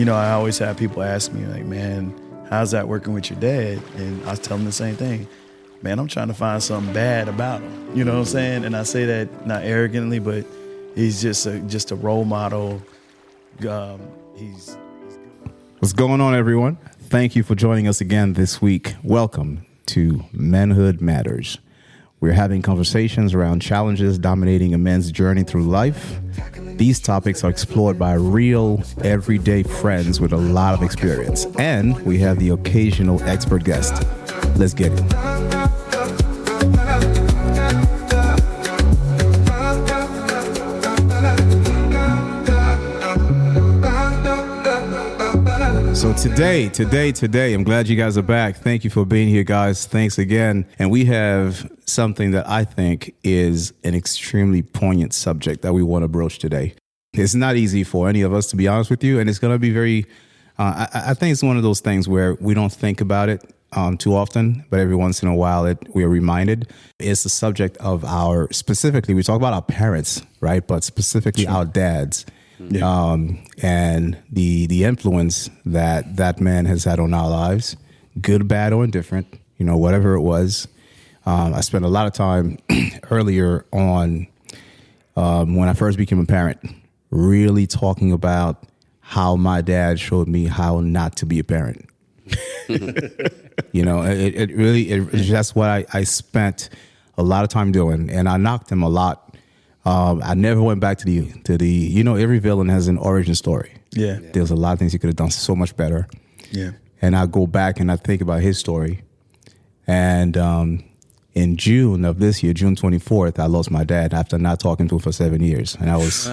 I always have people ask me, like, man, how's that working with your dad? And I tell them the same thing. Man, I'm trying to find something bad about him. You know what I'm saying? And I say that not arrogantly, but he's just a role model. He's good. What's going on, everyone? Thank you for joining us again this week. Welcome to Manhood Matters. We're having conversations around challenges dominating a man's journey through life. These topics are explored by real, everyday friends with a lot of experience. And we have the occasional expert guest. Let's get it. So today, I'm glad you guys are back. Thank you for being here, guys. Thanks again. And we have something that I think is an extremely poignant subject that we want to broach today. It's not easy for any of us, to be honest with you. And it's going to be very, I think it's one of those things where we don't think about it too often, but every once in a while we are reminded. It's the subject of specifically, we talk about our parents, right? But specifically our dads. Yeah. And the influence that man has had on our lives, good, bad, or indifferent, whatever it was. I spent a lot of time earlier on when I first became a parent, really talking about how my dad showed me how not to be a parent. That's what I spent a lot of time doing, and I knocked him a lot. I never went back to the every villain has an origin story. Yeah. There's a lot of things he could have done so much better. Yeah. And I go back and I think about his story. And in June of this year, June 24th, I lost my dad after not talking to him for 7 years. And I was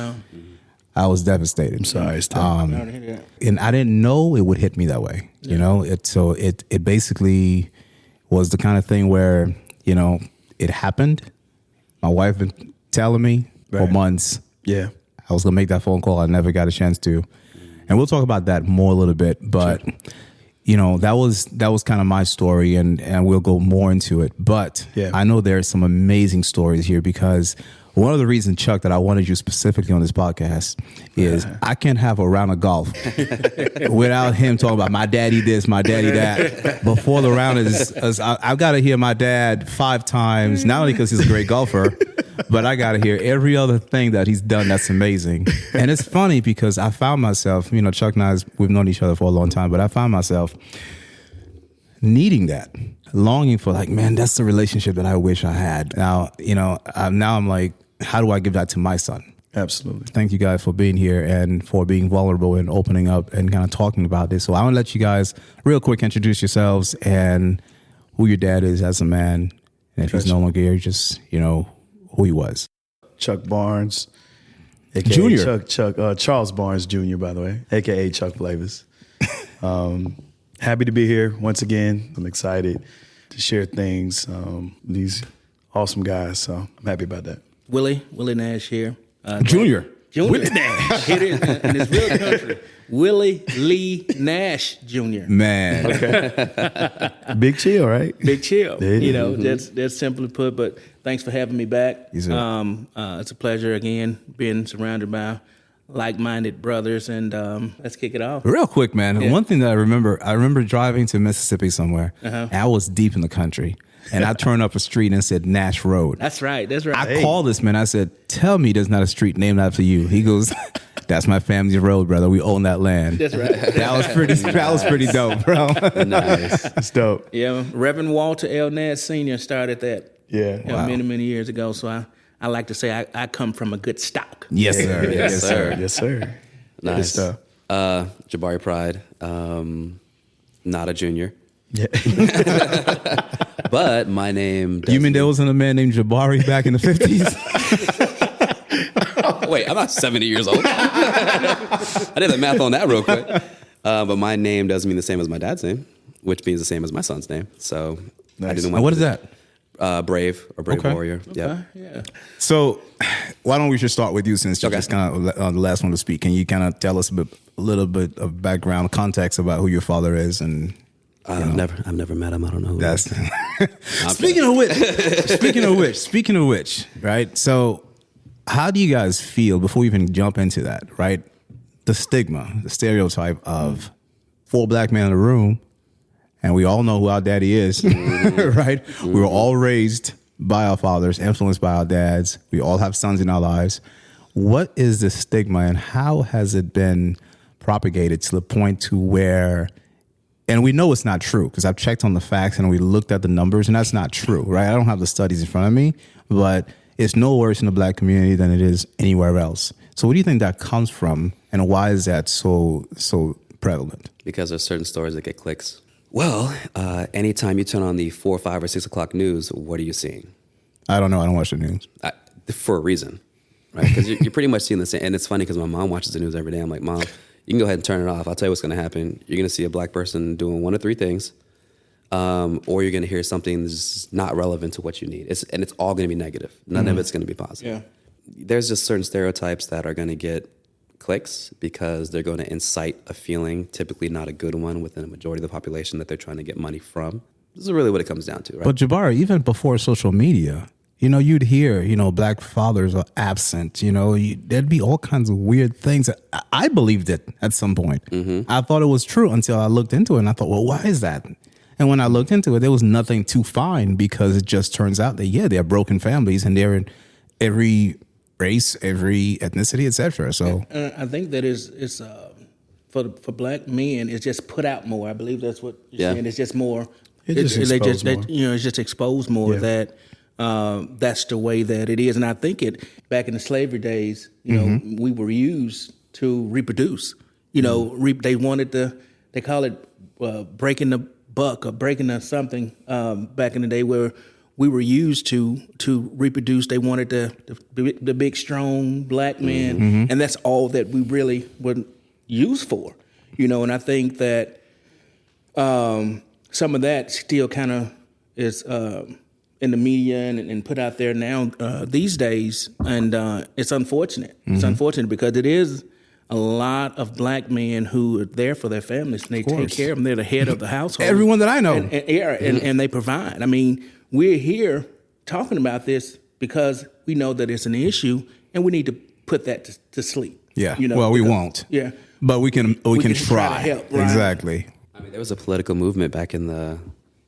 devastated. I'm sorry, and I didn't know it would hit me that way. Yeah. It basically was the kind of thing where, it happened. My wife been telling me for months. Yeah. I was going to make that phone call. I never got a chance to. And we'll talk about that more a little bit. But, sure. that was kind of my story, and we'll go more into it. But I know there are some amazing stories here, because one of the reasons, Chuck, that I wanted you specifically on this podcast is I can't have a round of golf without him talking about my daddy this, my daddy that. Before the round I've got to hear my dad 5 times, not only because he's a great golfer, but I got to hear every other thing that he's done that's amazing. And it's funny because I found myself, Chuck and I, we've known each other for a long time, but I found myself needing that, longing for, like, man, that's the relationship that I wish I had. Now, now I'm like, how do I give that to my son? Absolutely. Thank you guys for being here and for being vulnerable and opening up and kind of talking about this. So I want to let you guys real quick introduce yourselves and who your dad is as a man. And if he's no longer here, just, who he was. Chuck Barnes, a.k.a. Junior. Charles Barnes Jr., by the way, a.k.a. Chuck Flavors. Happy to be here once again. I'm excited to share things. These awesome guys, so I'm happy about that. Willie Nash here. Junior. Willie Nash. It is in this real country. Willie Lee Nash Jr. Man. Okay. Big chill, right? Big chill. That's simply put, but thanks for having me back. It's a pleasure again being surrounded by like-minded brothers, and let's kick it off. Real quick, man. Yeah. One thing that I remember driving to Mississippi somewhere, and I was deep in the country. And I turned up a street and said Nash Road. That's right. I called this man. I said, tell me there's not a street named after you. He goes, that's my family's road, brother. We own that land. That's right. That was pretty dope, bro. Nice. It's dope. Yeah, Reverend Walter L. Nash Sr. started that. Yeah. Wow. Many years ago. So I like to say I come from a good stock. Yes, sir. Yes, sir. Yes, sir. Nice. Good stuff. Jabari Pride, not a junior. Yeah. But my name... You mean there wasn't a man named Jabari back in the 50s? Wait, I'm not 70 years old. I did the math on that real quick. But my name does mean the same as my dad's name, which means the same as my son's name. So nice. I didn't want. What is that? Brave or brave warrior. Okay. Yeah. So why don't we just start with you, since you're just kind of the last one to speak. Can you kind of tell us a little bit of background context about who your father is? And I've never met him. I don't know who that's Speaking of which, right? So how do you guys feel, before we even jump into that, right? the stigma, the stereotype of 4 black men in a room, and we all know who our daddy is, right? We were all raised by our fathers, influenced by our dads. We all have sons in our lives. What is the stigma, and how has it been propagated to the point to where, and we know it's not true because I've checked on the facts and we looked at the numbers, and that's not true, right? I don't have the studies in front of me, but it's no worse in the black community than it is anywhere else. So what do you think that comes from, and why is that so prevalent? Because there's certain stories that get clicks. Well, anytime you turn on the 4, 5, or 6 o'clock news, what are you seeing? I don't know. I don't watch the news. For a reason, right? Because you're pretty much seeing the same. And it's funny because my mom watches the news every day. I'm like, Mom, you can go ahead and turn it off. I'll tell you what's going to happen. You're going to see a black person doing 1 of 3 things, or you're going to hear something that's not relevant to what you need. And it's all going to be negative. None of it's going to be positive. Yeah. There's just certain stereotypes that are going to get clicks because they're going to incite a feeling, typically not a good one, within a majority of the population that they're trying to get money from. This is really what it comes down to, right? But Jabari, even before social media, you'd hear, black fathers are absent. There'd be all kinds of weird things. I believed it at some point. Mm-hmm. I thought it was true until I looked into it, and I thought, well, why is that? And when I looked into it, there was nothing to find, because it just turns out that, they're broken families, and they're in every race, every ethnicity, etc. So I think that it's for black men, it's just put out more. I believe that's what you're saying. It's just more. It's just exposed more that that's the way that it is. And I think back in the slavery days, we were used to reproduce. They wanted they call it breaking the buck or breaking the something back in the day, where we were used to reproduce. They wanted the big, strong black man, and that's all that we really were used for, And I think that some of that still kind of is in the media and put out there now these days, and it's unfortunate. It's unfortunate because it is a lot of black men who are there for their families, and they take care of them. They're the head of the household. Everyone that I know. And they provide. I mean, we're here talking about this because we know that it's an issue, and we need to put that to sleep. Yeah. We won't. Yeah. But we can try. To help, right? Exactly. I mean, there was a political movement back in the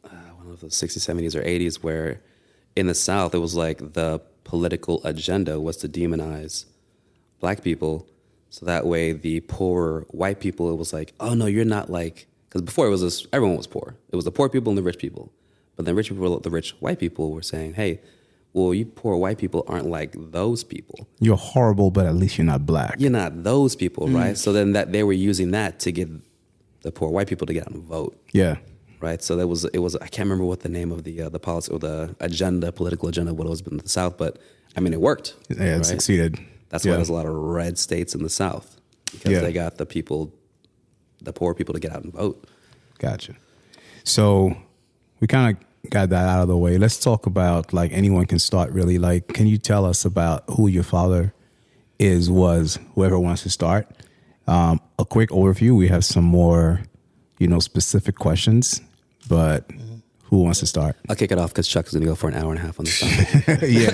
one of the 60s, 70s, or 80s, where in the South it was like the political agenda was to demonize black people, so that way the poor white people, it was like, oh no, you're not like, because before it was everyone was poor. It was the poor people and the rich people. But then the rich white people were saying, hey, well, you poor white people aren't like those people. You're horrible, but at least you're not black. You're not those people, right? So then they were using that to get the poor white people to get out and vote. Yeah. Right. So it was I can't remember what the name of the policy or the political agenda, what it was in the South, but I mean, it worked. Yeah, it succeeded. That's why there's a lot of red states in the South, because they got the poor people to get out and vote. Gotcha. So we kind of got that out of the way. Let's talk about, like, anyone can start, really. Like, can you tell us about who your father was, whoever wants to start? A quick overview. We have some more, specific questions, but who wants to start? I'll kick it off because Chuck is going to go for an hour and a half on this topic. Yeah.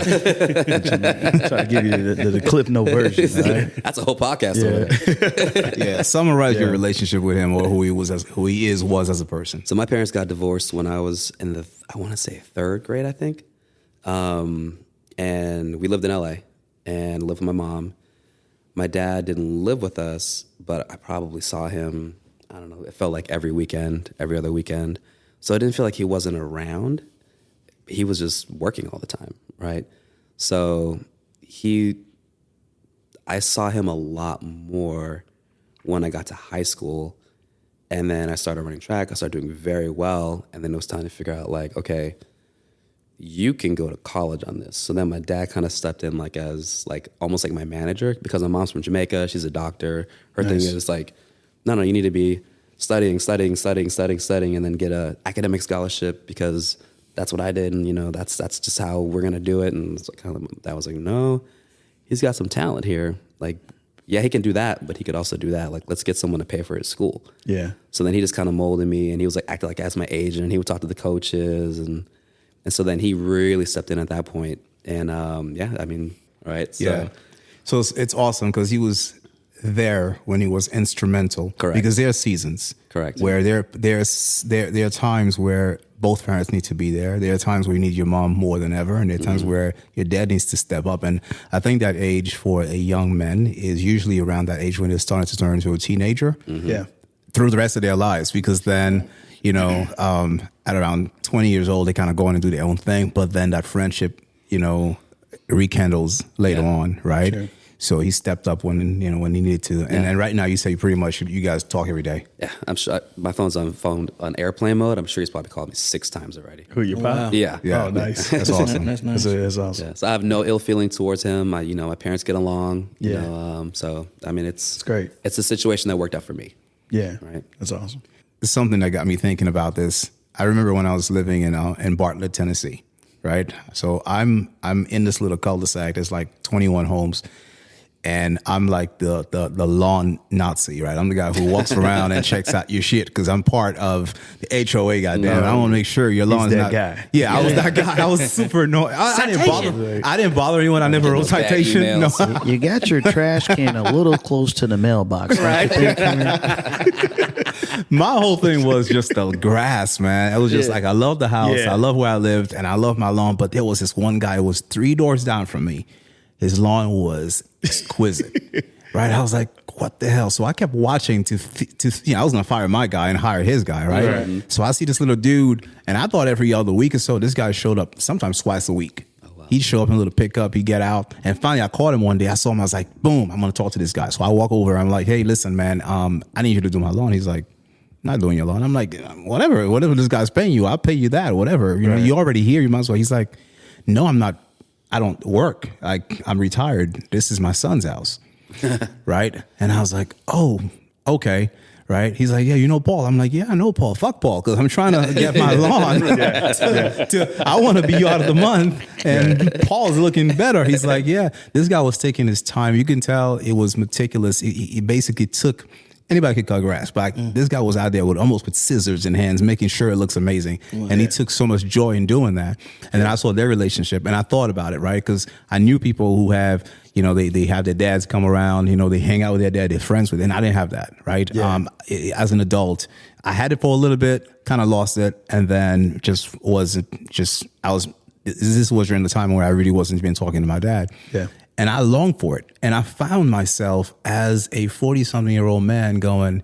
Try to give you the Cliff Note version. Right? That's a whole podcast. Yeah. Summarize your relationship with him, or who he was as a person. So my parents got divorced when I was in I want to say 3rd grade, I think. And we lived in LA and lived with my mom. My dad didn't live with us, but I probably saw him, I don't know, it felt like every other weekend. So I didn't feel like he wasn't around. He was just working all the time, right? So I saw him a lot more when I got to high school. And then I started running track. I started doing very well. And then it was time to figure out, like, okay, you can go to college on this. So then my dad kind of stepped in as almost like my manager, because my mom's from Jamaica. She's a doctor. Her thing is like, no, you need to be studying, and then get a academic scholarship, because that's what I did, and that's just how we're gonna do it. And it's that was like, no, he's got some talent here. Like, yeah, he can do that, but he could also do that. Like, let's get someone to pay for his school. Yeah. So then he just kind of molded me, and he was like acting like as my agent, and he would talk to the coaches, and so then he really stepped in at that point. And right. So. Yeah. So it's awesome because he was there when he was instrumental. Correct. Because there are seasons. Correct. Where there are times where both parents need to be there. There are times where you need your mom more than ever, and there are times where your dad needs to step up. And I think that age for a young man is usually around that age when they're starting to turn into a teenager. Yeah. Through the rest of their lives, because then, at around 20 years old, they kind of go on and do their own thing. But then that friendship, rekindles later on, right? Sure. So he stepped up when he needed to. And right now, you say pretty much you guys talk every day. Yeah, I'm sure my phone's on airplane mode. I'm sure he's probably called me 6 times already. Who, your pop? Wow. Yeah. Yeah. Oh, nice. That's awesome. That's nice. That's awesome. Yeah, so I have no ill feeling towards him. My parents get along. Yeah. So I mean, it's great. It's a situation that worked out for me. Yeah. Right. That's awesome. It's something that got me thinking about this. I remember when I was living in Bartlett, Tennessee, right? So I'm in this little cul-de-sac. There's like 21 homes. And I'm like the lawn Nazi, right? I'm the guy who walks around and checks out your shit because I'm part of the HOA. Goddamn, I want to make sure your lawn's that not. guy. Yeah, I was that guy. I was super annoying. I didn't bother anyone. I never wrote Bad citation. No. emails. You got your trash can a little close to the mailbox, right? My whole thing was just the grass, man. It was just like I love the house, Yeah. I love where I lived, and I love my lawn. But there was this one guy who was 3 doors down from me. His lawn was exquisite, right? I was like, what the hell? So I kept watching I was gonna fire my guy and hire his guy, right? So I see this little dude, and I thought every other week or so, this guy showed up sometimes twice a week. He'd show up in a little pickup, he'd get out, and finally I caught him one day. I saw him, I was like, boom, I'm gonna talk to this guy. So I walk over, I'm like, hey, listen, man, I need you to do my lawn. He's like, not doing your lawn. I'm like, whatever this guy's paying you, I'll pay you that, whatever. You're already here, you might as well. He's like, no, I'm not. I don't work. I'm retired. This is my son's house. Right? And I was like, oh, okay. Right? He's like, yeah, you know Paul. I'm like, yeah, I know Paul. Fuck Paul, because I'm trying to get my lawn. I want to be you out of the month. And Paul's looking better. He's like, yeah, this guy was taking his time. You can tell it was meticulous. He basically took, anybody could cut grass, but this guy was out there with scissors in hands, making sure it looks amazing. And he took so much joy in doing that. And then I saw their relationship, and I thought about it, right? Because I knew people who have, they have their dads come around, they hang out with their dad, they're friends with, and I didn't have that, right? Yeah. As an adult, I had it for a little bit, kind of lost it, and then this was during the time where I really wasn't even talking to my dad. Yeah. And I longed for it. And I found myself as a 40-something-year-old man going,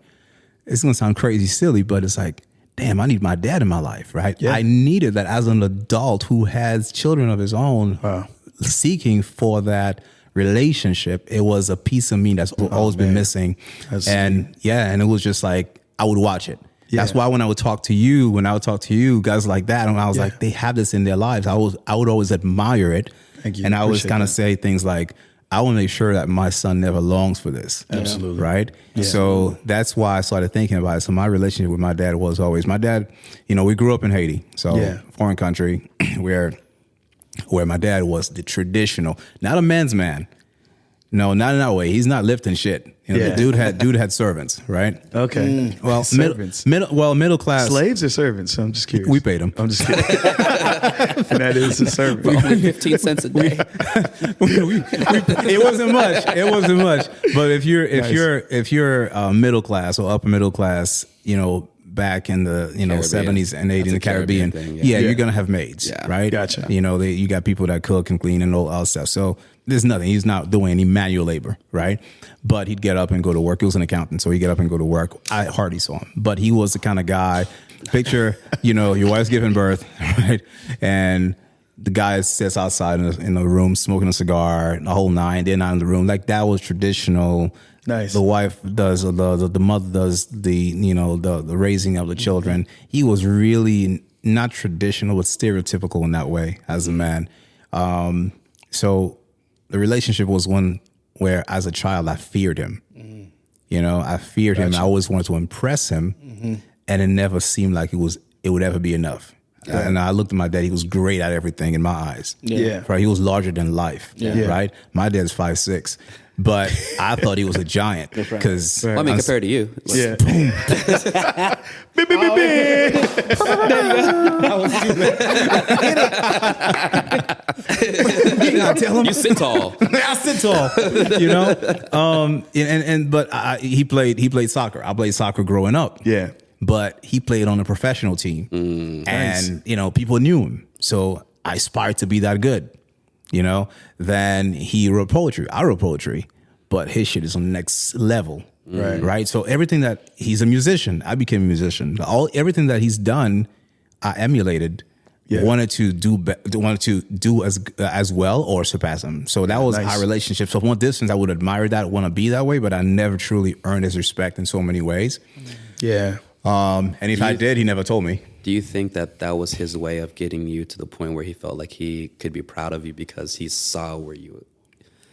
it's going to sound crazy silly, but it's like, damn, I need my dad in my life, right? Yeah. I needed that as an adult who has children of his own, seeking for that relationship. It was a piece of me that's always been missing. And it was just like, I would watch it. Yeah. That's why when I would talk to you, guys like that, and I was like, they have this in their lives. I would always admire it. Thank you. And I always kind of say things like, I want to make sure that my son never longs for this. Absolutely. Right? Yeah. So that's why I started thinking about it. So my relationship with my dad was always, my dad, we grew up in Haiti. So foreign country where my dad was the traditional, not a men's man. No, not in that way. He's not lifting shit. The dude had servants, right? Okay. Well, servants. Middle class. Slaves or servants? I'm just curious. We paid them. I'm just kidding. And that is a servant. Only 15 cents a day. It wasn't much. But if you're middle class or upper middle class, back in the 70s and 80s in the Caribbean, you're gonna have maids, right? Gotcha. You got people that cook and clean and all that stuff. So there's nothing. He's not doing any manual labor, right? But he'd get up and go to work. He was an accountant, so he'd get up and go to work. I hardly saw him, but he was the kind of guy. Picture, your wife's giving birth, right? And the guy sits outside in the room smoking a cigar, the whole nine. They're not in the room. Like that was traditional. Nice. The wife does, the mother does the raising of the children. He was really not traditional, but stereotypical in that way as a man. So the relationship was one where, as a child, I feared him. I feared him. I always wanted to impress him, and it never seemed like it would ever be enough. And I looked at my dad. He was great at everything in my eyes. Yeah. Right. He was larger than life. Yeah. Right. My dad's 5'6", but I thought he was a giant because Well, I mean, compared to you, Yeah. you sit tall. I sit tall, you know. But he played soccer. I played soccer growing up. Yeah. But he played on a professional team, and people knew him. So I aspired to be that good, Then he wrote poetry. I wrote poetry, but his shit is on the next level, right? So everything that he's a musician, I became a musician. Everything that he's done, I emulated. Yeah. Wanted to do as well or surpass him. So that was our relationship. So from a distance, I would admire that, want to be that way, but I never truly earned his respect in so many ways. Yeah. And if I did, he never told me. Do you think that was his way of getting you to the point where he felt like he could be proud of you because he saw where you?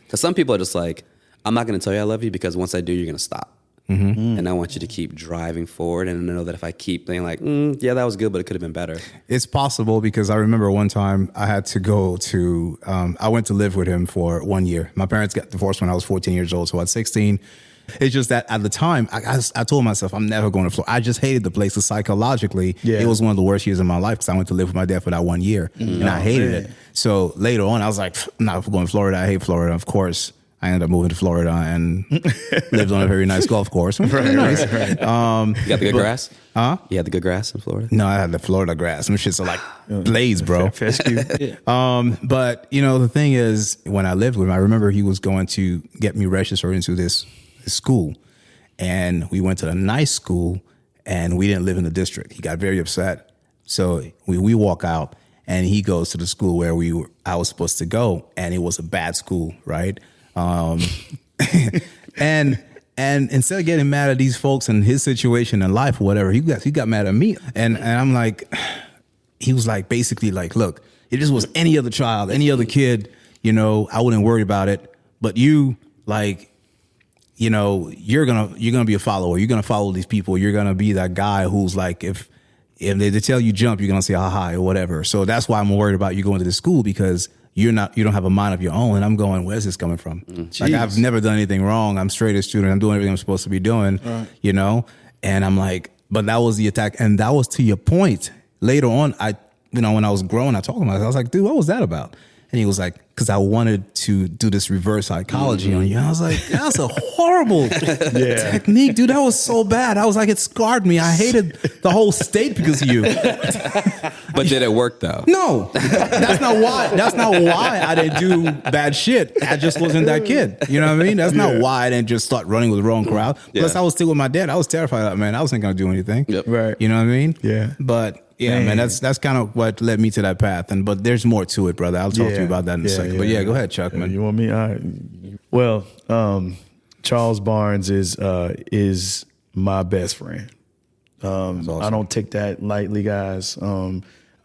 Because some people are just like, I'm not going to tell you I love you because once I do, you're going to stop. Mm-hmm. And I want you to keep driving forward and know that if I keep being like, yeah, that was good, but it could have been better. It's possible because I remember one time I had to go to, I went to live with him for 1 year. My parents got divorced when I was 14 years old. So at 16, it's just that at the time, I told myself, I'm never going to Florida. I just hated the place. So psychologically, it was one of the worst years of my life because I went to live with my dad for that 1 year and I hated it. So later on, I was like, I'm not going to Florida. I hate Florida. Of course, I ended up moving to Florida and lived on a very nice golf course. Very nice. You got the good grass? Huh? You had the good grass in Florida? No, I had the Florida grass. Some shits are like blades, bro. Fescue. But, the thing is, when I lived with him, I remember he was going to get me registered into this school. And we went to a nice school, and we didn't live in the district. He got very upset. So we walk out, and he goes to the school where I was supposed to go, and it was a bad school, right? And instead of getting mad at these folks and his situation in life or whatever, he got mad at me. And I'm like, he was like, basically like, look, if this was any other child, any other kid, I wouldn't worry about it. But you, like, you're gonna be a follower. You're gonna follow these people. You're gonna be that guy who's like, if they tell you jump, you're gonna say hi or whatever. So that's why I'm worried about you going to this school because you don't have a mind of your own. And I'm going, where's this coming from? Like, I've never done anything wrong. I'm straight A student. I'm doing everything I'm supposed to be doing, And I'm like, but that was the attack. And that was to your point. Later on, when I was growing, I told him, I was like, dude, what was that about? And he was like, because I wanted to do this reverse psychology on you. And I was like, that's a horrible technique, dude. That was so bad. I was like, it scarred me. I hated the whole state because of you. But did it work though? No, that's not why. That's not why I didn't do bad shit. I just wasn't that kid. You know what I mean? That's not why I didn't just start running with the wrong crowd. Plus, I was still with my dad. I was terrified of that, man. I wasn't going to do anything. Yep. Right. You know what I mean? Yeah. But yeah, man, that's kind of what led me to that path. But there's more to it, brother. I'll talk to you about that in a second. But go ahead, Chuck, man. You want me? All right. Well, Charles Barnes is my best friend. Awesome. I don't take that lightly, guys. I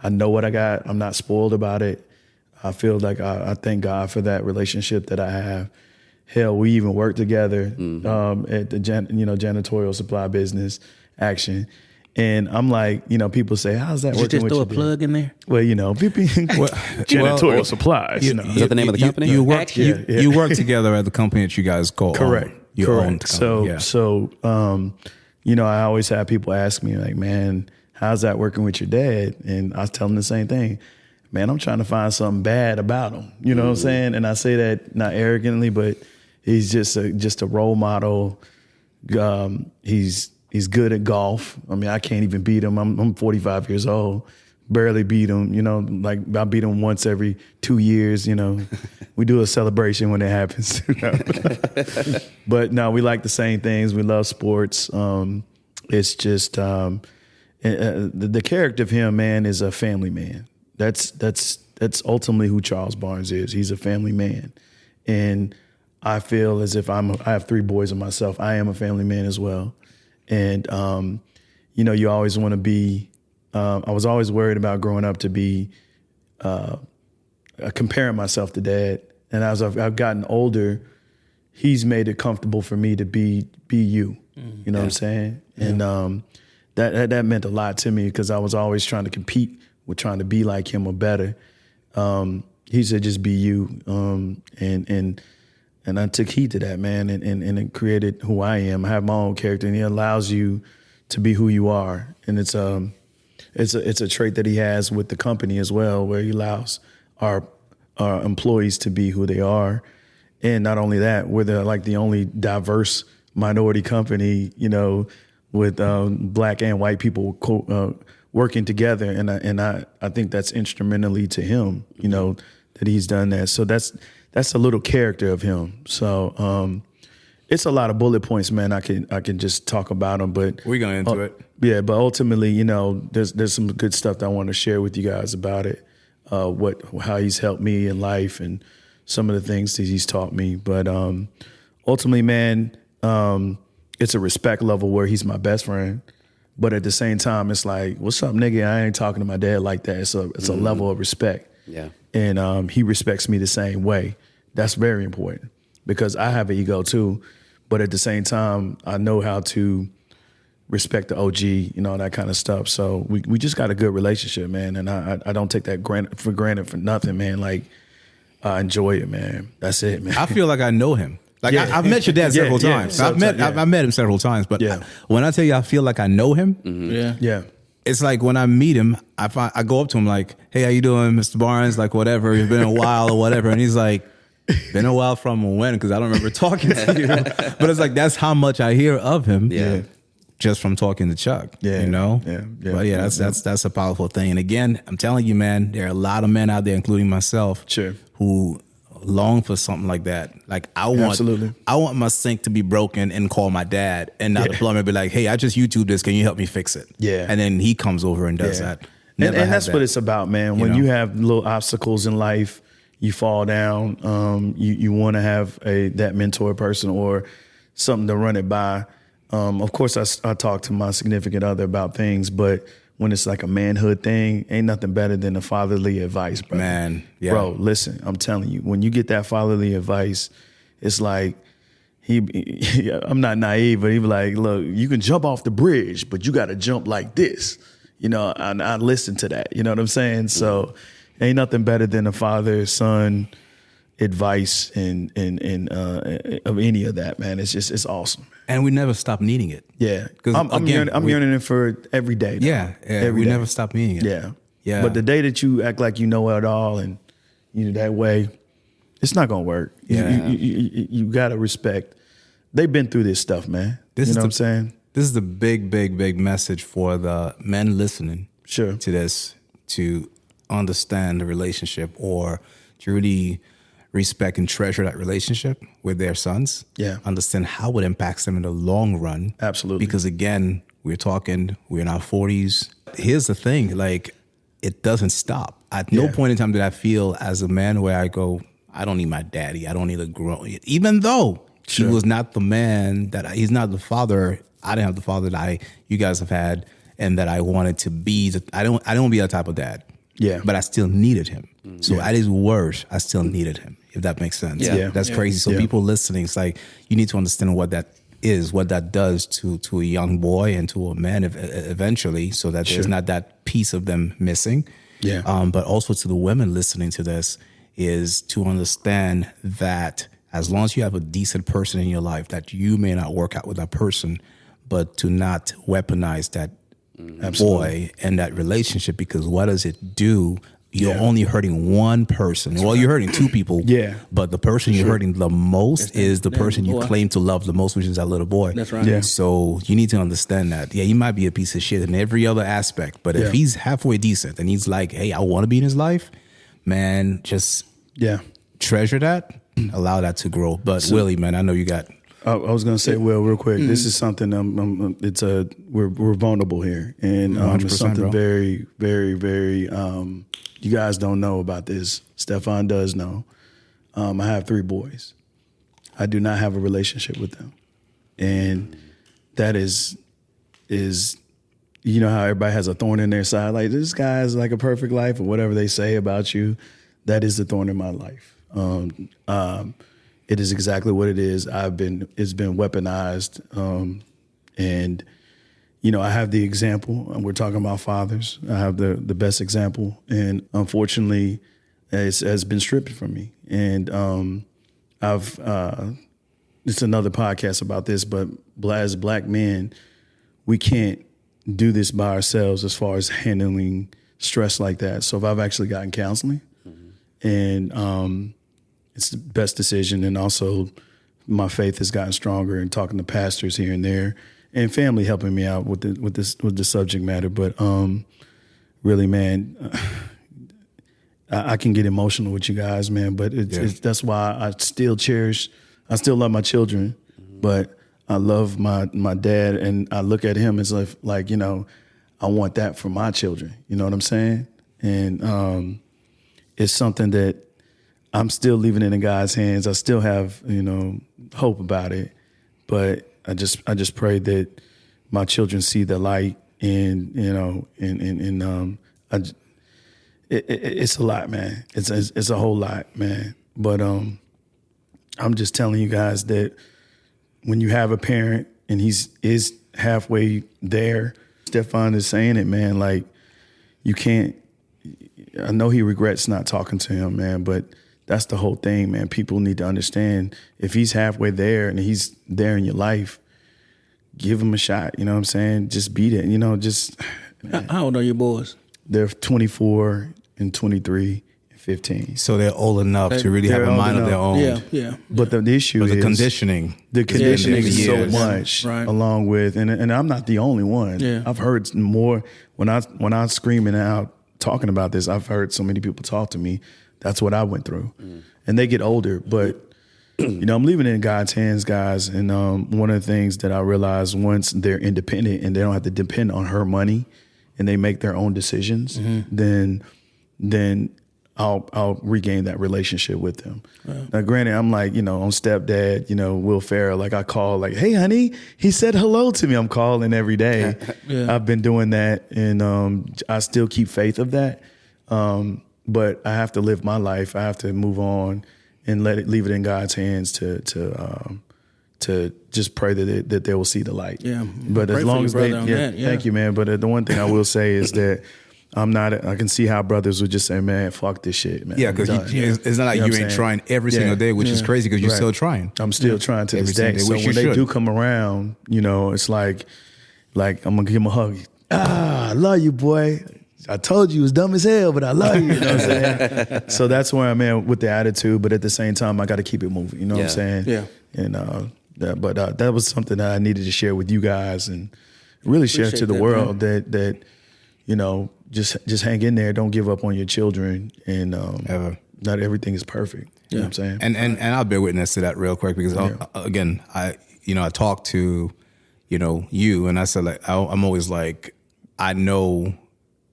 know what I got. I'm not spoiled about it. I feel like I thank God for that relationship that I have. Hell, we even work together at the janitorial supply business Action. And I'm like, people say, how's that working with you? Just throw a plug in there? Well, janitorial supplies. Is that the name of the company? You work together at the company that you guys call. Correct. Correct. So, I always have people ask me like, man, how's that working with your dad? And I tell them the same thing. Man, I'm trying to find something bad about him. You know what I'm saying? And I say that not arrogantly, but he's just a role model. He's good at golf. I mean, I can't even beat him. I'm 45 years old, barely beat him. Like I beat him once every 2 years. We do a celebration when it happens. But no, we like the same things. We love sports. It's just the character of him, man, is a family man. That's ultimately who Charles Barnes is. He's a family man, and I feel as if I have 3 boys of myself. I am a family man as well. And, you always want to be, I was always worried about growing up to be comparing myself to Dad. And as I've gotten older, he's made it comfortable for me to be you. You know what I'm saying? Yeah. And that meant a lot to me because I was always trying to compete with trying to be like him or better. He said, just be you. And And I took heed to that, man, and it created who I am. I have my own character, and he allows you to be who you are. And it's a trait that he has with the company as well, where he allows our employees to be who they are. And not only that, we're the only diverse minority company, with black and white people working together. And I think that's instrumentally to him, that he's done that. So that's a little character of him. So it's a lot of bullet points, man. I can just talk about them, but we're going into it. Yeah, but ultimately, there's some good stuff that I want to share with you guys about it. How he's helped me in life and some of the things that he's taught me. But ultimately, man, it's a respect level where he's my best friend. But at the same time, it's like, what's up, nigga? I ain't talking to my dad like that. It's a level of respect. Yeah. And he respects me the same way. That's very important because I have an ego too. But at the same time, I know how to respect the OG, that kind of stuff. So we just got a good relationship, man. And I don't take that for granted for nothing, man. Like, I enjoy it, man. That's it, man. I feel like I know him. Like, yeah. I've met your dad several times. I've met him several times. But when I tell you I feel like I know him, it's like when I meet him, I go up to him like, hey, how you doing, Mr. Barnes? Like, whatever. It's been a while or whatever. And he's like, been a while from when? Because I don't remember talking to you. But it's like, that's how much I hear of him. Yeah. Just from talking to Chuck, Yeah. But that's a powerful thing. And again, I'm telling you, man, there are a lot of men out there, including myself, who long for something like that. Like I want my sink to be broken and call my dad, and not the plumber be like, hey, I just YouTubed this. Can you help me fix it? Yeah. And then he comes over and does that. And that's what it's about, man. When you have little obstacles in life, you fall down. You want to have that mentor person or something to run it by. Of course, I talk to my significant other about things, but when it's like a manhood thing, ain't nothing better than the fatherly advice, bro. Man, yeah. Bro, listen, I'm telling you, when you get that fatherly advice, it's like I'm not naive, but he be like, look, you can jump off the bridge, but you got to jump like this. I listen to that. You know what I'm saying? So ain't nothing better than a father-son advice and of any of that, man. It's awesome. And we never stop needing it. Yeah, because I'm yearning it for every day. Though. We never stop needing it. Yeah. But the day that you act like you know it all and that way, it's not gonna work. Yeah. You gotta respect. They've been through this stuff, man. What I'm saying? This is the big message for the men listening to this, to understand the relationship or to really respect and treasure that relationship with their sons. Yeah. Understand how it impacts them in the long run. Absolutely. Because again, we're in our 40s. Here's the thing, like, it doesn't stop. At no point in time did I feel as a man where I go, I don't need my daddy. I don't need a grown, even though he was not the man he's not the father. I didn't have the father that you guys have had and that I wanted to be. I don't want to be that type of dad. Yeah. But I still needed him. So at his worst, I still needed him, if that makes sense. Yeah. That's crazy. So people listening, it's like, you need to understand what that is, what that does to a young boy and to a man eventually, so that there's not that piece of them missing. Yeah. But also to the women listening to this is to understand that as long as you have a decent person in your life, that you may not work out with that person, but to not weaponize that boy and that relationship, because what does it do? You're only hurting one person. You're hurting two people. Yeah. But the person you're hurting the most is the person you claim to love the most, which is that little boy. That's right. Yeah. So you need to understand that. Yeah, he might be a piece of shit in every other aspect, but if he's halfway decent and he's like, hey, I want to be in his life, man, just treasure that, allow that to grow. But Willie, man, I know you got... I was gonna say, Will, real quick. This is something. We're vulnerable here, and it's something bro. very, very, very. You guys don't know about this. Stephane does know. I have 3 boys. I do not have a relationship with them, and that is, how everybody has a thorn in their side. Like, this guy is like a perfect life, or whatever they say about you. That is the thorn in my life. It is exactly what it is. It's been weaponized. And, I have the example, and we're talking about fathers. I have the best example. And unfortunately, it has been stripped from me. And it's another podcast about this, but as Black men, we can't do this by ourselves as far as handling stress like that. So if I've actually gotten counseling, and it's the best decision, and also my faith has gotten stronger, and talking to pastors here and there, and family helping me out with the subject matter. But really, man, I can get emotional with you guys, man. But that's why I still love my children, but I love my dad, and I look at him as like, you know, I want that for my children. You know what I'm saying? And it's something that I'm still leaving it in God's hands. I still have, you know, hope about it, but I just pray that my children see the light, and you know, it's a lot, man. It's a whole lot, man. But I'm just telling you guys that when you have a parent and is halfway there, Stephane is saying it, man. Like, you can't. I know he regrets not talking to him, man, but that's the whole thing, man. People need to understand, if he's halfway there and he's there in your life, give him a shot. You know what I'm saying? Just beat it. You know, just. How old are your boys? They're 24 and 23 and 15. So they're old enough to really have a mind of their own. Yeah. But the issue is the conditioning. The conditioning is so years. much, Right. along with, and I'm not the only one. Yeah. I've heard more when I'm screaming out talking about this. I've heard so many people talk to me. That's what I went through, and they get older. But you know, I'm leaving it in God's hands, guys. And one of the things that I realized, once they're independent and they don't have to depend on her money, and they make their own decisions, then I'll regain that relationship with them. Wow. Now, granted, I'm like, you know, on Stepdad, you know, Will Ferrell, like I call, like, hey, honey, he said hello to me. I'm calling every day. I've been doing that, and I still keep faith of that. But I have to live my life. I have to move on and leave it in God's hands to just pray that they will see the light. Yeah. But as long as they, thank you, man. But the one thing I will say is that I can see how brothers would just say, man, fuck this shit, man. Yeah, because it's not like you ain't trying every single day, which is crazy, because you're still trying. I'm still trying to this day. So when they do come around, you know, it's like I'm going to give them a hug. I love you, boy. I told you it was dumb as hell, but I love you. You know what I'm saying? So that's where I'm at with the attitude. But at the same time, I got to keep it moving. You know what I'm saying? Yeah. And that was something that I needed to share with you guys, and really share to the world, that you know, just hang in there. Don't give up on your children, and ever. Not everything is perfect. You know what I'm saying? And I'll bear witness to that real quick, because again, I talked to, you know, you, and I said, like, I'm always like, I know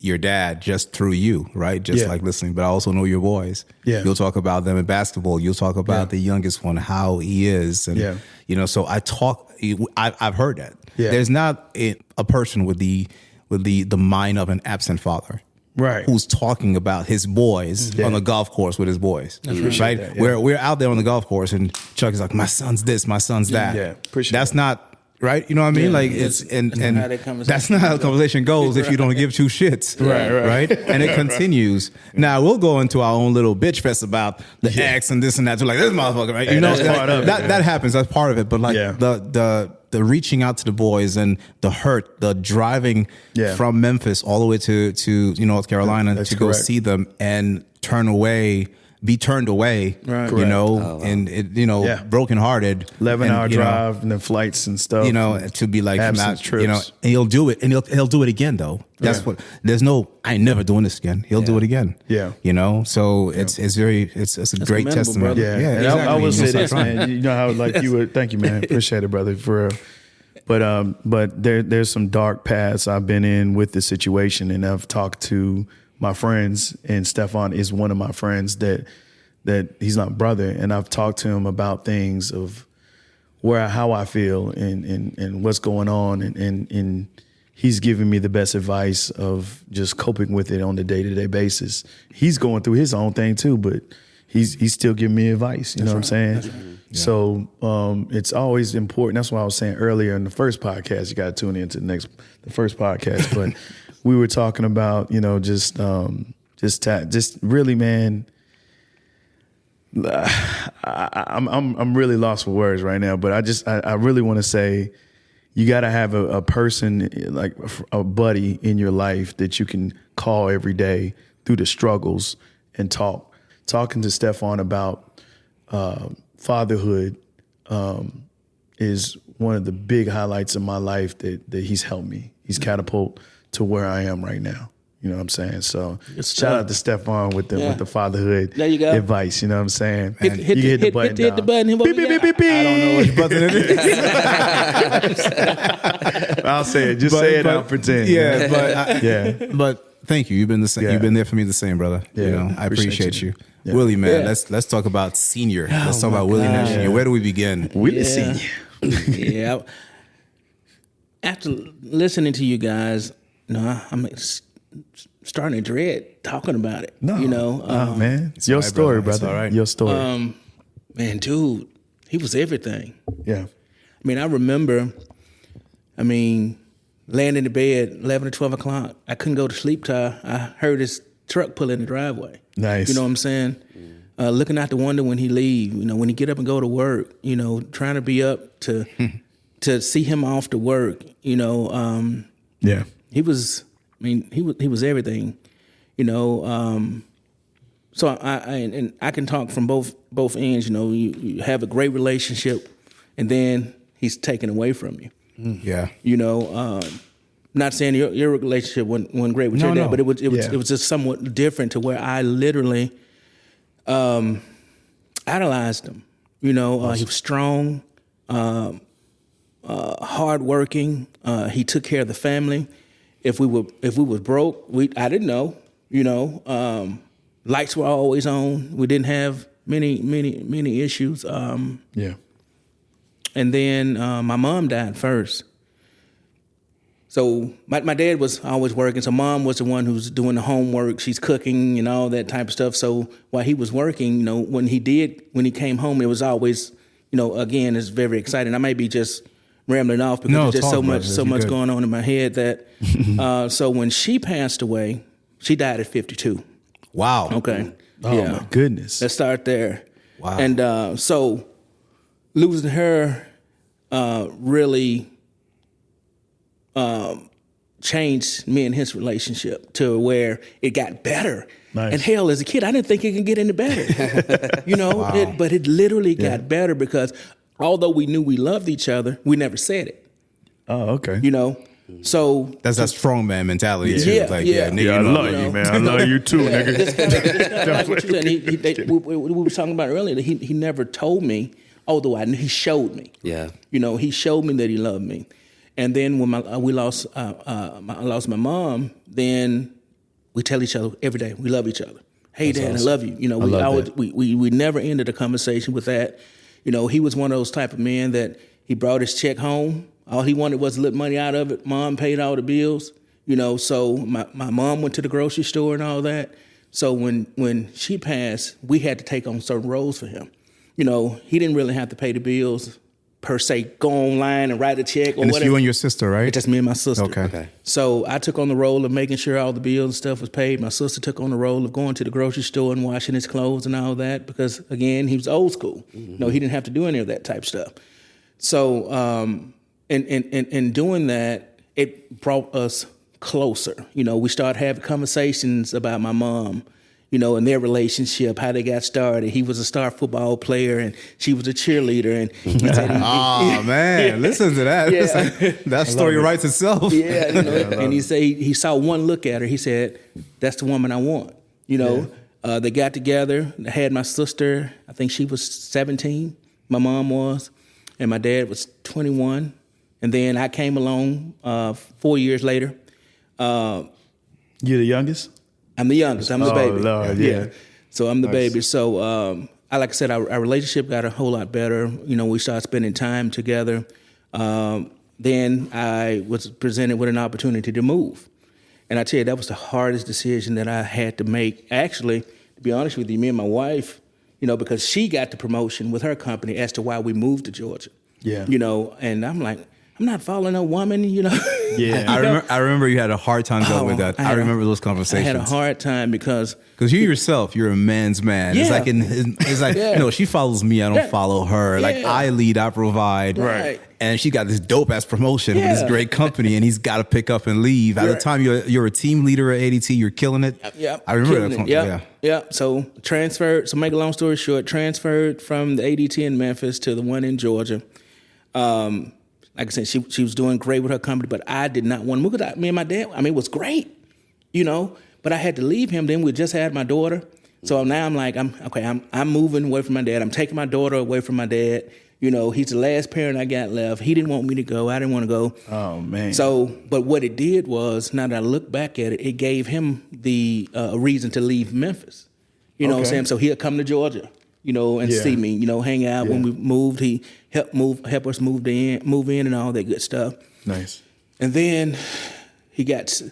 your dad just through you, right? Just like listening, but I also know your boys. Yeah. You'll talk about them in basketball. You'll talk about the youngest one, how he is. And, you know, so I've heard that. Yeah. There's not a person with the mind of an absent father. Right. Who's talking about his boys on the golf course with his boys. Right? That, We're out there on the golf course, and Chuck is like, my son's this, my son's that. Yeah. That's not right. You know what I mean? Like, it's and that's not how the conversation goes if you don't give two shits. Right. And it continues. Now we'll go into our own little bitch fest about the ex and this and that. We're like, this motherfucker, right? You know, that happens. That's part of it. But like the reaching out to the boys, and the hurt, the driving from Memphis all the way to North Carolina to go see them and be turned away, you know, and brokenhearted. 11-hour drive and the flights and stuff. You know, to be like, trips. You know, and he'll do it, and he'll do it again though. That's what. There's no, I ain't never doing this again. He'll do it again. Yeah, you know. So it's a great testament. Brother. Yeah, and exactly. I will say this, man. You know how like you would. Thank you, man. Appreciate it, brother. For real. But there's some dark paths I've been in with the situation, and I've talked to my friends, and Stephane is one of my friends that he's not brother, and I've talked to him about things of how I feel and what's going on, and he's giving me the best advice of just coping with it on a day-to-day basis. He's going through his own thing too, but he's still giving me advice. You know what I'm saying? Right. Yeah. So it's always important. That's what I was saying earlier in the first podcast. You got to tune into the first podcast, but we were talking about, you know, just really, man, I'm really lost for words right now, but I really want to say you got to have a person, like a buddy in your life that you can call every day through the struggles and talk. Talking to Stephane about fatherhood is one of the big highlights of my life that he's helped me. He's catapulted to where I am right now. You know what I'm saying? So shout out to Stephane with the fatherhood advice. You know what I'm saying? Hit the button. Hit the button. Beep, beep, beep, beep, beep. I don't know which button it is. I'll say it. Just say it. I'll pretend. Yeah, but thank you. You've been the same. Yeah. You've been there for me the same, brother. Yeah, you know, I appreciate you. Yeah. Willie, man, let's talk about senior. Let's talk about Willie Nash Senior. Where do we begin? Willie Senior. Yeah. After listening to you guys, I'm starting to dread talking about it. No, man, it's your right, story, brother. It's brother. all right. Your story. Man, dude, he was everything. Yeah. I mean, I remember, laying in the bed 11 or 12 o'clock. I couldn't go to sleep till I heard his truck pull in the driveway. Nice. You know what I'm saying? Looking out the window when he leave, when he get up and go to work, trying to be up to see him off to work, Yeah. he was everything, so I can talk from both ends, you have a great relationship and then he's taken away from you. Yeah. Not saying your relationship wasn't great with your dad, but it was just somewhat different to where I literally idolized him. He was strong, hardworking. He took care of the family. If we was broke, I didn't know. Lights were always on. We didn't have many issues. Yeah. And then my mom died first. So my dad was always working. So mom was the one who's doing the homework. She's cooking and all that type of stuff. So while he was working, when he came home, it was always, again, it's very exciting. I might be just rambling off because there's just so much going on in my head that. So when she passed away, she died at 52. Wow. Okay. Oh my goodness. Let's start there. Wow. And so losing her really changed me and his relationship to where it got better. Nice. And hell, as a kid, I didn't think it could get any better. Wow. But it literally got better because although we knew we loved each other, we never said it. Oh, okay. So That's that strong man mentality too. Yeah, Like, yeah. nigga, Yeah, I love you, man. I love you too, nigga. It's kinda like what you said. We were talking about earlier that he never told me, although I knew he showed me. Yeah. He showed me that he loved me. And then when I lost my mom, then we tell each other every day we love each other. Hey, Dad, I love you. We never ended a conversation with that. He was one of those type of men that he brought his check home. All he wanted was a little money out of it. Mom paid all the bills. So my mom went to the grocery store and all that. So when she passed, we had to take on certain roles for him. He didn't really have to pay the bills per se, go online and write a check or and it's whatever. you and your sister, right? It's just me and my sister. Okay. So I took on the role of making sure all the bills and stuff was paid. My sister took on the role of going to the grocery store and washing his clothes and all that because, again, he was old school. Mm-hmm. He didn't have to do any of that type stuff. So in doing that, it brought us closer. We started having conversations about my mom, and their relationship, how they got started. He was a star football player and she was a cheerleader. And he said, man, listen to that. Yeah. That story writes itself. Yeah, and he said he saw one look at her. He said, "That's the woman I want." They got together. I had my sister. I think she was 17. My mom was, and my dad was 21. And then I came along 4 years later. You're the youngest? I'm the youngest. I'm the baby. Lord, yeah. So I'm the baby. So like I said, our relationship got a whole lot better. We started spending time together. Then I was presented with an opportunity to move. And I tell you, that was the hardest decision that I had to make. Actually, to be honest with you, me and my wife, because she got the promotion with her company as to why we moved to Georgia. Yeah. And I'm like, I'm not following a woman, you know. Yeah. I remember you had a hard time dealing with that. I remember those conversations. I had a hard time because you yourself, you're a man's man. Yeah. It's like no, she follows me, I don't follow her. Like I lead, I provide. Right. And she got this dope ass promotion with this great company, and he's got to pick up and leave. At the time, you're a team leader at ADT. You're killing it. Yeah, I remember that. Yeah. So transferred. So make a long story short, transferred from the ADT in Memphis to the one in Georgia. Like I said, she was doing great with her company, but I did not want to move. Me and my dad, it was great, you know. But I had to leave him. Then we just had my daughter. So now I'm like, I'm moving away from my dad. I'm taking my daughter away from my dad. You know, he's the last parent I got left. He didn't want me to go. I didn't want to go. Oh, man. So, but what it did was, now that I look back at it, it gave him the reason to leave Memphis. You know what I'm saying? So he'll come to Georgia, you know, and see me, you know, hang out. When we moved, he helped us move in and all that good stuff. Nice. And then he got,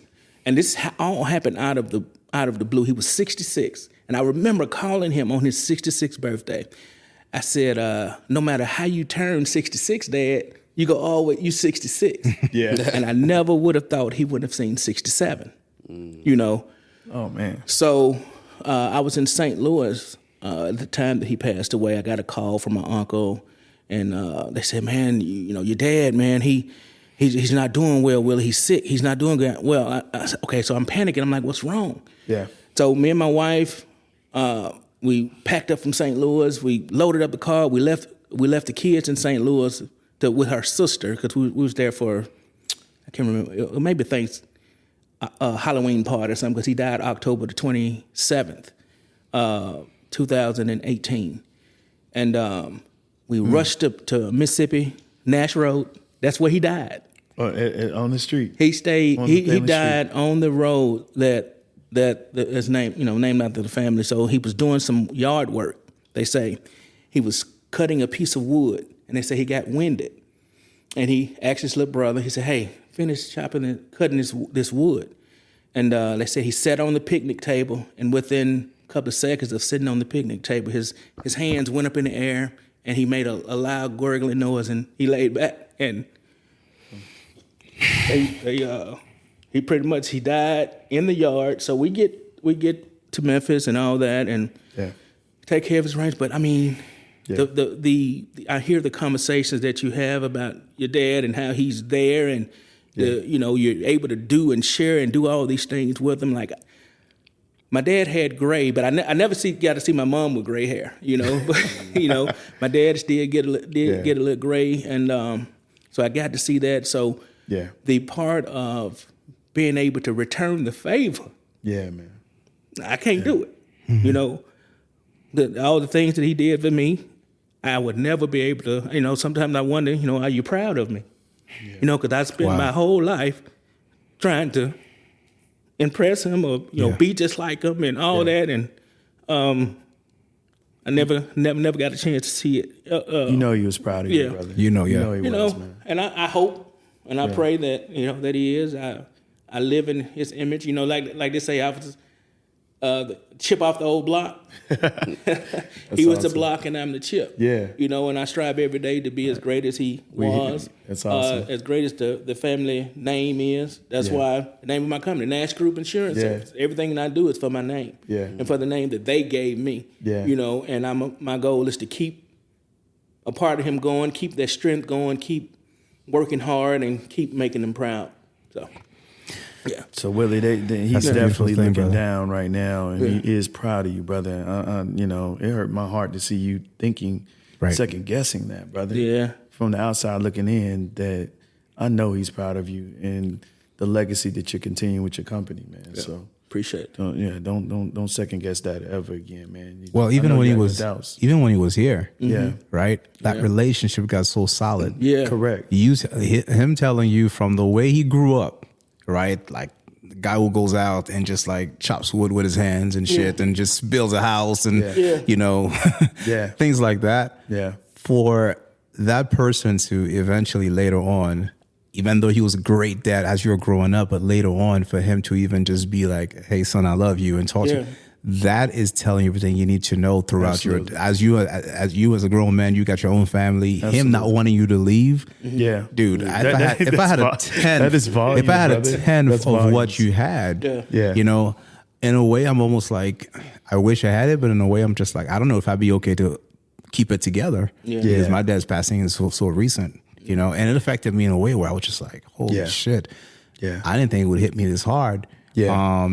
and this all happened out of the blue. He was 66. And I remember calling him on his 66th birthday. I said, no matter how you turn 66, Dad, you go always, you 66. Yeah. And I never would have thought he would have seen 67, you know. Oh, man. So I was in St. Louis at the time that he passed away. I got a call from my uncle, and they said, man, you know, your dad, man, he's not doing well, Willie. He's sick. He's not doing good. Well, I said, okay, so I'm panicking. I'm like, what's wrong? Yeah. So me and my wife, we packed up from St. Louis. We loaded up the car. We left the kids in St. Louis with her sister, because we was there for, I can't remember, maybe Halloween party or something, because he died October the 27th, 2018. And we rushed up to Mississippi, Nash Road. That's where he died. On the street. He stayed. He died on the road that is named after the family. So he was doing some yard work. They say he was cutting a piece of wood, and they say he got winded, and he asked his little brother. He said, "Hey, finish chopping and cutting this wood." And they say he sat on the picnic table, and within a couple of seconds of sitting on the picnic table, his hands went up in the air, and he made a loud gurgling noise, and he laid back, and he pretty much, he died in the yard. So we get to Memphis and all that, and take care of his range. But I mean, I hear the conversations that you have about your dad and how he's there, and you're able to do and share and do all these things with him. Like, my dad had gray, but I never got to see my mom with gray hair. You know, but my dad did get a little gray, and so I got to see that. So the part of being able to return the favor. Yeah, man. I can't do it. Mm-hmm. You know, all the things that he did for me, I would never be able to, sometimes I wonder, are you proud of me? Yeah. Because I spent my whole life trying to impress him or, be just like him and all that. And I never got a chance to see it. He was proud of you, brother. He was, man. And I hope and I pray that, that he is. I live in his image, like they say, I was the chip off the old block. He was the block and I'm the chip. Yeah. And I strive every day to be as great as he was. That's awesome. As great as the family name is. That's why the name of my company, Nash Group Insurance Service. Everything I do is for my name. Yeah. And for the name that they gave me. Yeah. And my goal is to keep a part of him going, keep that strength going, keep working hard, and keep making them proud. So. Yeah. So Willie, he's definitely looking down right now, and he is proud of you, brother. It hurt my heart to see you thinking, second guessing that, brother. Yeah. From the outside looking in, that I know he's proud of you and the legacy that you're continuing with your company, man. Yeah. So appreciate it. Don't second guess that ever again, man. Well, even when he was here, right? That relationship got so solid. Yeah, correct. Him telling you from the way he grew up. Right, like the guy who goes out and just like chops wood with his hands and shit, and just builds a house and things like that. Yeah, for that person to eventually later on, even though he was a great dad as you were growing up, but later on for him to even just be like, "Hey, son, I love you," and talk to you, that is telling you everything you need to know throughout as you as a grown man. You got your own family. Absolutely. Him not wanting you to leave. Yeah, dude. If I had a 10 of what you had, you know, in a way, I'm almost like, I wish I had it, but in a way, I'm just like, I don't know if I'd be okay to keep it together. Because my dad's passing is so recent, you know, and it affected me in a way where I was just like, holy shit. Yeah, I didn't think it would hit me this hard. Yeah.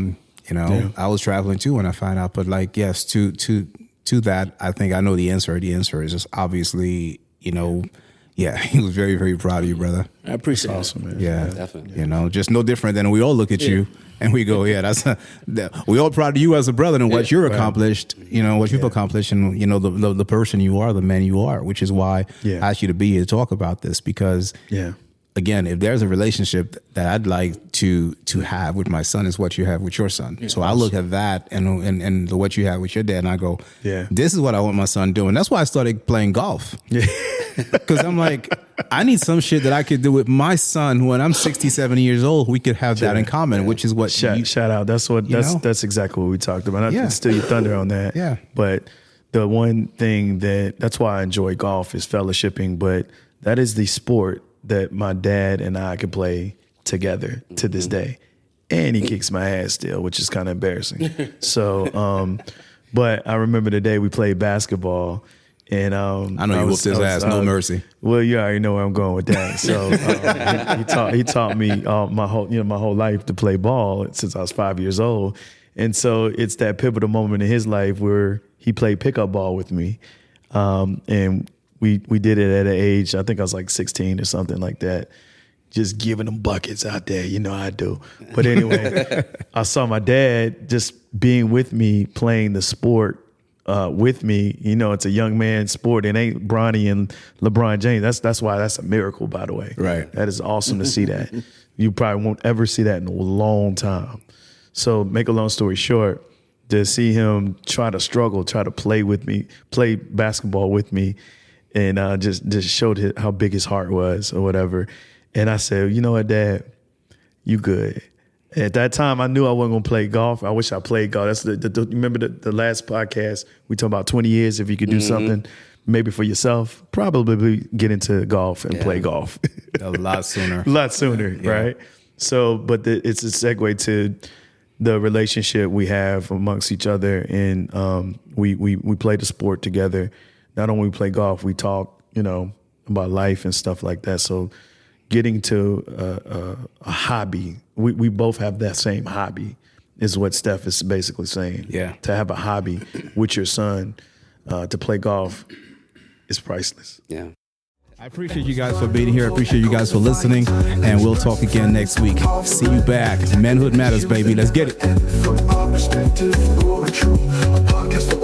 You know, I was traveling too when I found out, but like, yes, to that, I think I know the answer. The answer is just obviously, you know, he was very, very proud of you, brother. I appreciate it. Awesome, man. Yeah, definitely. You know, just no different than we all look at you and we go, we all proud of you as a brother and what you're accomplished, you know, what you've accomplished and, you know, the person you are, the man you are, which is why I asked you to be here to talk about this because, again, if there's a relationship that I'd like to have with my son is what you have with your son. Yeah, so I look at that and what you have with your dad and I go, this is what I want my son doing. That's why I started playing golf. Yeah. Because I'm like, I need some shit that I could do with my son when I'm 60, 70 years old. We could have that in common, which is what shout out. That's exactly what we talked about. I can steal your thunder on that. Yeah. But the one thing that's why I enjoy golf is fellowshipping, but that is the sport that my dad and I could play together to this day. And he kicks my ass still, which is kind of embarrassing. So, but I remember the day we played basketball and I know you whooped his ass, no mercy. Well, you already know where I'm going with that. So he taught me my whole life to play ball since I was 5 years old. And so it's that pivotal moment in his life where he played pickup ball with me. And we did it at an age, I think I was like 16 or something like that, just giving them buckets out there. You know how I do. But anyway, I saw my dad just being with me, playing the sport with me. You know, it's a young man's sport. It ain't Bronny and LeBron James. That's why that's a miracle, by the way. Right. That is awesome to see that. You probably won't ever see that in a long time. So make a long story short, to see him try to struggle, try to play with me, play basketball with me, and just showed how big his heart was or whatever. And I said, you know what, Dad, you good. At that time, I knew I wasn't going to play golf. I wish I played golf. That's remember the last podcast, we talked about 20 years, if you could do something maybe for yourself, probably get into golf and play golf. A lot sooner. A lot sooner, right? So, but it's a segue to the relationship we have amongst each other. And we play the sport together. Not only we play golf, we talk, you know, about life and stuff like that. So getting to a hobby, we both have that same hobby is what Steph is basically saying. Yeah. To have a hobby with your son, to play golf is priceless. Yeah. I appreciate you guys for being here. I appreciate you guys for listening. And we'll talk again next week. See you back. Manhood matters, baby. Let's get it.